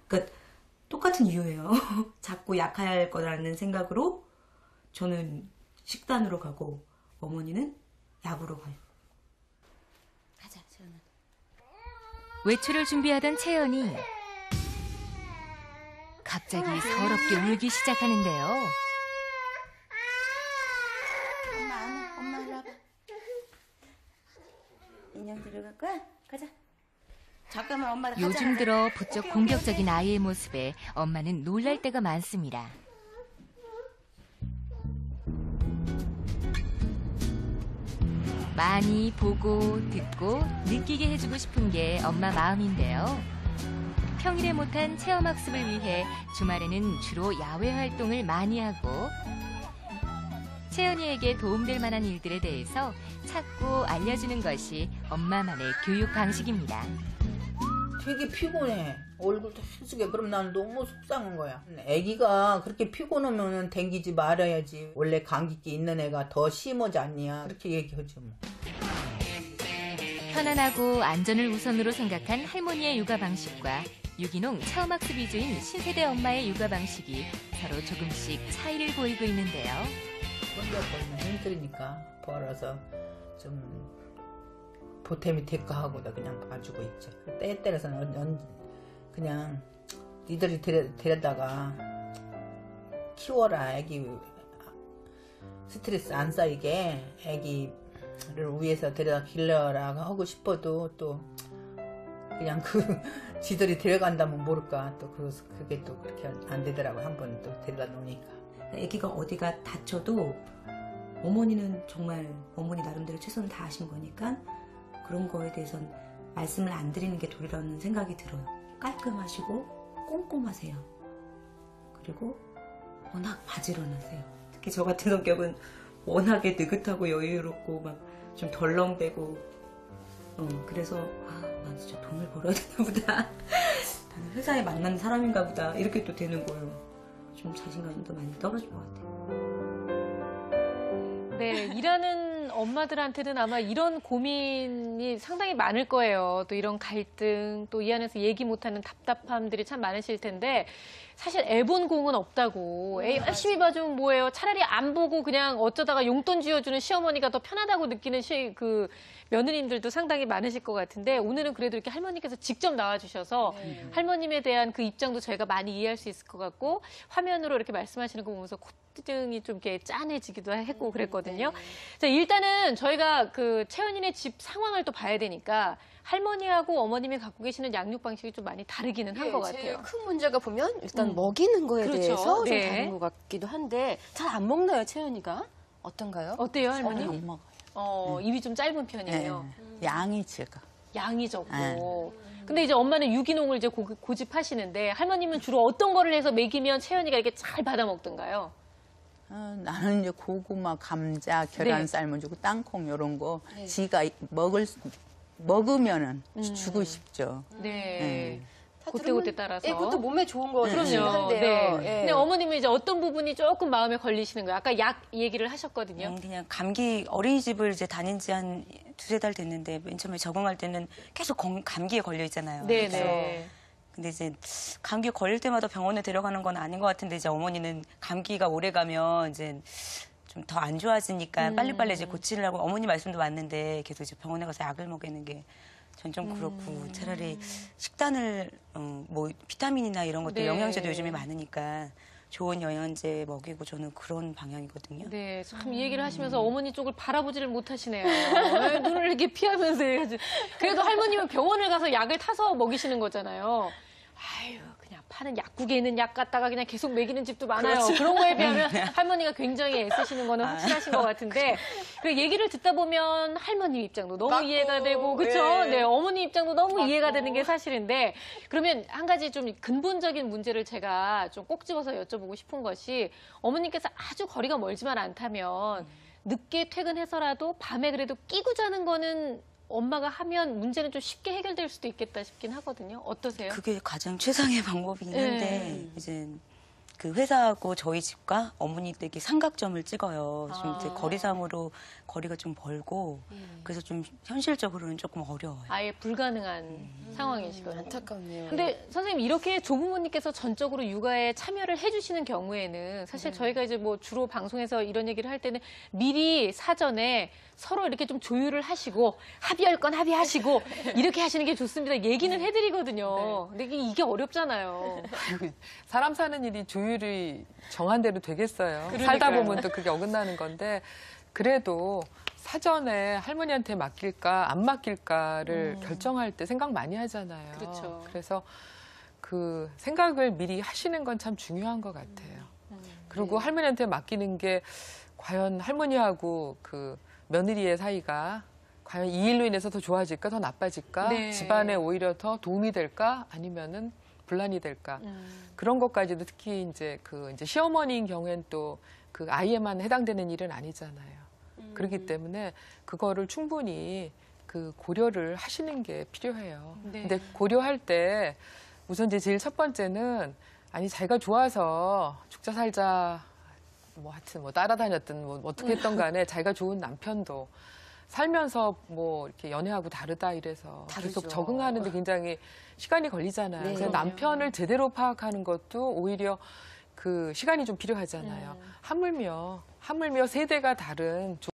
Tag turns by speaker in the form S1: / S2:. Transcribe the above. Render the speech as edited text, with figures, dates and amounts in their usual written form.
S1: 그러니까 똑같은 이유예요. 자꾸 약할 거라는 생각으로 저는 식단으로 가고 어머니는 약으로 가요.
S2: 가자, 채연아.
S3: 외출을 준비하던 채연이 갑자기 서럽게 울기 시작하는데요.
S2: 엄마 일로 와봐. 인형 들어갈 거야? 가자. 잠깐만 엄마랑 가자.
S3: 요즘 들어 부쩍 공격적인 아이의 모습에 엄마는 놀랄 때가 많습니다. 많이 보고 듣고 느끼게 해주고 싶은 게 엄마 마음인데요. 평일에 못한 체험학습을 위해 주말에는 주로 야외 활동을 많이 하고 채연이에게 도움될 만한 일들에 대해서 찾고 알려주는 것이 엄마만의 교육 방식입니다.
S4: 되게 피곤해. 얼굴도 흰수게. 그럼 나는 너무 속상한 거야. 애기가 그렇게 피곤하면 댕기지 말아야지. 원래 감기기 있는 애가 더 심하지 않냐. 그렇게 얘기하지 뭐.
S3: 편안하고 안전을 우선으로 생각한 할머니의 육아 방식과 유기농 체험학습 위주인 신세대 엄마의 육아 방식이 서로 조금씩 차이를 보이고 있는데요.
S4: 혼자 벌면 힘들으니까 벌어서 좀 보탬이 될까 하고 나 그냥 봐주고 있죠. 때에 따라서는 그냥 니들이 데려다가 키워라. 애기 스트레스 안 쌓이게 애기를 위해서 데려다 길러라 하고 싶어도 또 그냥 지들이 데려간다면 모를까. 또 그게 또 그렇게 안 되더라고. 한 번 또 데려다 놓으니까.
S1: 애기가 어디가 다쳐도 어머니는 정말 어머니 나름대로 최선을 다하신 거니까 그런 거에 대해서는 말씀을 안 드리는 게 도리라는 생각이 들어요. 깔끔하시고 꼼꼼하세요. 그리고 워낙 바지런하세요. 특히 저 같은 성격은 워낙에 느긋하고 여유롭고 막 좀 덜렁대고 그래서 난 진짜 돈을 벌어야 되나 보다. 나는 회사에 만난 사람인가 보다. 이렇게 또 되는 거예요. 좀 자신감도 많이 떨어진 것 같아요.
S5: 네, 일하는 엄마들한테는 아마 이런 고민이 상당히 많을 거예요. 또 이런 갈등, 또 이 안에서 얘기 못하는 답답함들이 참 많으실 텐데 사실 애 본 공은 없다고. 애 열심히 봐주면 뭐예요. 차라리 안 보고 그냥 어쩌다가 용돈 쥐어주는 시어머니가 더 편하다고 느끼는 며느님들도 상당히 많으실 것 같은데 오늘은 그래도 이렇게 할머니께서 직접 나와주셔서 할머님에 대한 그 입장도 저희가 많이 이해할 수 있을 것 같고 화면으로 이렇게 말씀하시는 거 보면서 콧등이 좀 이렇게 짠해지기도 했고 그랬거든요. 자, 일단은 저희가 그 채연이네 집 상황을 또 봐야 되니까 할머니하고 어머님이 갖고 계시는 양육 방식이 좀 많이 다르기는 한 것 같아요.
S2: 제일 큰 문제가 보면 일단 먹이는 거에
S5: 그렇죠.
S2: 대해서 좀
S5: 네.
S2: 다른 것 같기도 한데 잘 안 먹나요, 채연이가? 어떤가요?
S5: 어때요, 할머니?
S6: 못 먹어요.
S5: 입이 좀 짧은 편이에요.
S6: 양이 적어.
S5: 양이 적고. 근데 이제 엄마는 유기농을 이제 고집하시는데 할머님은 주로 어떤 거를 해서 먹이면 채연이가 이렇게 잘 받아 먹던가요?
S6: 나는 이제 고구마, 감자, 계란
S5: 네.
S6: 삶아주고 땅콩 이런 거 지가 먹으면은 주고 싶죠.
S5: 네.
S2: 다
S5: 그때그때
S2: 들으면,
S5: 따라서.
S2: 예, 그것도 몸에 좋은 거긴
S5: 그럼요.
S2: 한데요.
S5: 네.
S2: 예.
S5: 근데 어머님은 이제 어떤 부분이 조금 마음에 걸리시는 거예요? 아까 약 얘기를 하셨거든요.
S7: 그냥 감기 어린이집을 이제 다닌 지 한 두세 달 됐는데 맨 처음에 적응할 때는 계속 감기에 걸려 있잖아요.
S5: 네네.
S7: 근데 이제 감기 걸릴 때마다 병원에 데려가는 건 아닌 것 같은데 이제 어머니는 감기가 오래 가면 이제 좀 더 안 좋아지니까 빨리빨리 이제 고치려고 어머니 말씀도 맞는데 계속 이제 병원에 가서 약을 먹이는 게 전 좀 그렇고 차라리 식단을 뭐 비타민이나 이런 것도
S5: 네.
S7: 영양제도 요즘에 많으니까 좋은 영양제 먹이고 저는 그런 방향이거든요.
S5: 네, 참 이 얘기를 하시면서 어머니 쪽을 바라보지를 못하시네요. 왜 눈을 이렇게 피하면서 해가지고. 그래도 할머님은 병원을 가서 약을 타서 먹이시는 거잖아요. 아유, 그냥 파는 약국에 있는 약 갖다가 그냥 계속 먹이는 집도 많아요.
S7: 그렇죠.
S5: 그런 거에 비하면 할머니가 굉장히 애쓰시는 거는 확실하신 것 같은데 그 얘기를 듣다 보면 할머님 입장도 너무
S2: 맞고,
S5: 이해가 되고 그렇죠?
S2: 예.
S5: 네, 어머니 입장도 너무
S2: 맞고.
S5: 이해가 되는 게 사실인데 그러면 한 가지 좀 근본적인 문제를 제가 좀 꼭 집어서 여쭤보고 싶은 것이 어머님께서 아주 거리가 멀지만 않다면 늦게 퇴근해서라도 밤에 그래도 끼고 자는 거는 엄마가 하면 문제는 좀 쉽게 해결될 수도 있겠다 싶긴 하거든요. 어떠세요?
S7: 그게 가장 최상의 방법이긴 한데 이제 그 회사하고 저희 집과 어머니 댁이 삼각점을 찍어요. 좀 이제 거리상으로 거리가 좀 멀고 그래서 좀 현실적으로는 조금 어려워요.
S5: 아예 불가능한 상황이시거든요.
S2: 안타깝네요.
S5: 근데 선생님 이렇게 조부모님께서 전적으로 육아에 참여를 해주시는 경우에는 사실 저희가 이제 뭐 주로 방송에서 이런 얘기를 할 때는 미리 사전에 서로 이렇게 좀 조율을 하시고 합의할 건 합의하시고 이렇게 하시는 게 좋습니다. 얘기는 해드리거든요. 근데 이게 어렵잖아요.
S8: 사람 사는 일이 조율이 정한 대로 되겠어요.
S5: 그러니까요.
S8: 살다 보면 또 그게 어긋나는 건데 그래도 사전에 할머니한테 맡길까 안 맡길까를 결정할 때 생각 많이 하잖아요.
S5: 그렇죠.
S8: 그래서 그 생각을 미리 하시는 건 참 중요한 것 같아요. 그리고 할머니한테 맡기는 게 과연 할머니하고 그 며느리의 사이가 과연 이 일로 인해서 더 좋아질까 더 나빠질까
S5: 네.
S8: 집안에 오히려 더 도움이 될까 아니면은 분란이 될까 그런 것까지도 특히 이제 그 이제 시어머니인 경우엔 또 그 아이에만 해당되는 일은 아니잖아요. 그렇기 때문에 그거를 충분히 그 고려를 하시는 게 필요해요.
S5: 네.
S8: 근데 고려할 때 우선 이제 제일 첫 번째는 아니 자기가 좋아서 죽자 살자 뭐 하여튼 뭐 따라다녔든 뭐 어떻게 했던 간에 자기가 좋은 남편도 살면서 뭐 이렇게 연애하고 다르다 이래서
S2: 다르죠.
S8: 계속 적응하는데 굉장히 시간이 걸리잖아요.
S2: 네,
S8: 그래서
S2: 그럼요.
S8: 남편을 제대로 파악하는 것도 오히려 그 시간이 좀 필요하잖아요. 하물며 세대가 다른